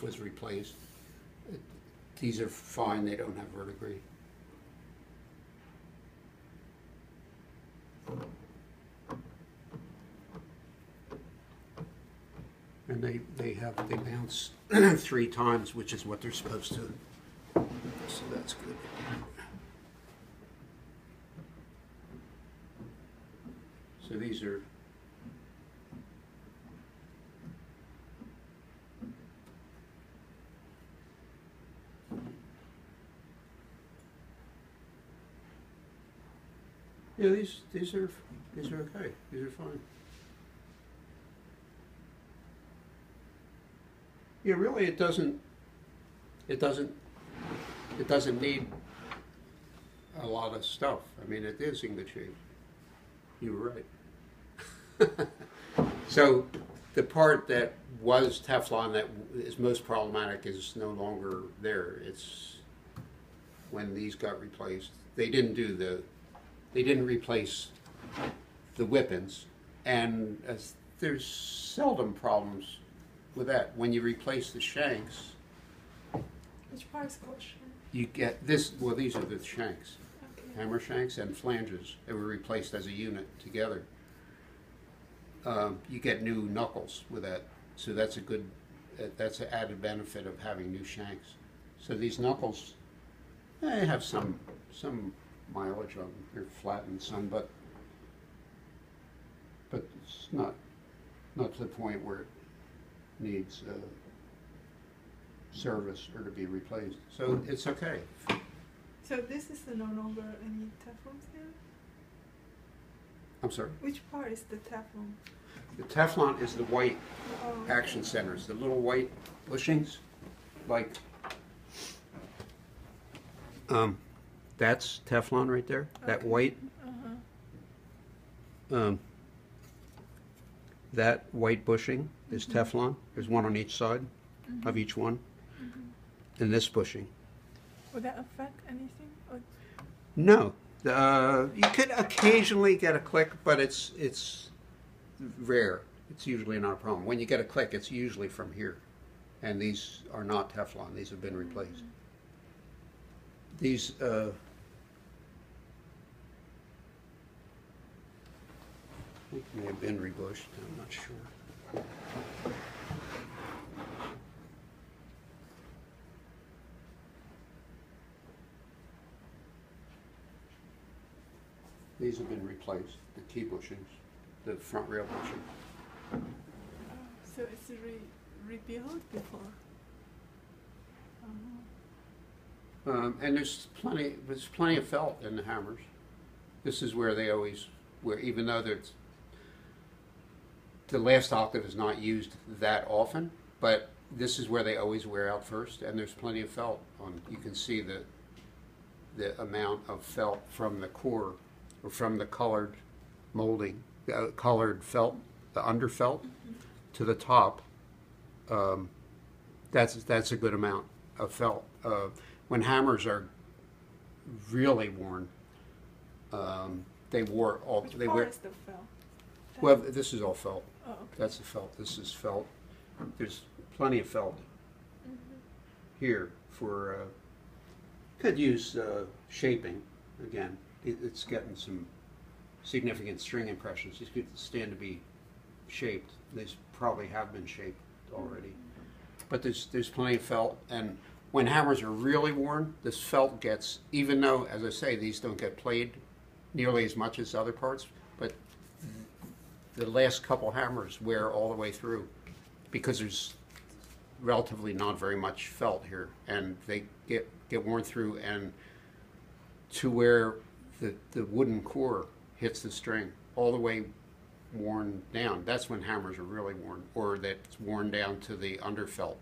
was replaced. These are fine, they don't have verdigris. And they bounce 3 times, which is what they're supposed to. So that's good. So these are yeah, these are okay. These are fine. Yeah, really, it doesn't need a lot of stuff. I mean, it is in good shape. You were right. So the part that was Teflon that is most problematic is no longer there. It's when these got replaced. They didn't replace the whippings, and there's seldom problems with that. When you replace the shanks, which part is called shank? you get this. Well, these are the shanks, Okay. hammer shanks and flanges. They were replaced as a unit together. You get new knuckles with that, so that's a good. That's an added benefit of having new shanks. So these knuckles, they have some mileage on them. They're flattened some, but it's not to the point where it needs service or to be replaced. So it's okay. So this is no longer any Teflon there? I'm sorry? Which part is the Teflon? The Teflon is the white Oh, action centers, the little white bushings, like that's Teflon right there, that Okay. white. Uh-huh. That white bushing is Teflon. There's one on each side of each one. And this bushing. Would that affect anything? Or No. You could occasionally get a click, but it's rare. It's usually not a problem. When you get a click, it's usually from here. And these are not Teflon. These have been replaced. These I think may have been rebushed. I'm not sure. These have been replaced, the key bushings, the front rail bushing. so it's rebuilt before? And there's plenty of felt in the hammers. This is where they always, even though the last octave is not used that often, but this is where they always wear out first, and there's plenty of felt on. You can see the amount of felt from the core, or from the colored molding, colored felt, the underfelt, to the top. That's a good amount of felt. When hammers are really worn, they wore all. Which they part wear. is the felt? Well, this is all felt. Oh, okay. That's the felt. This is felt. There's plenty of felt here for. Could use shaping again. It's getting some significant string impressions. These could stand to be shaped. These probably have been shaped already. But there's plenty of felt, and when hammers are really worn, this felt gets, even though, as I say, these don't get played nearly as much as other parts, but the last couple hammers wear all the way through because there's relatively not very much felt here, and they get worn through, and to where the wooden core hits the string all the way worn down. That's when hammers are really worn, or that's worn down to the underfelt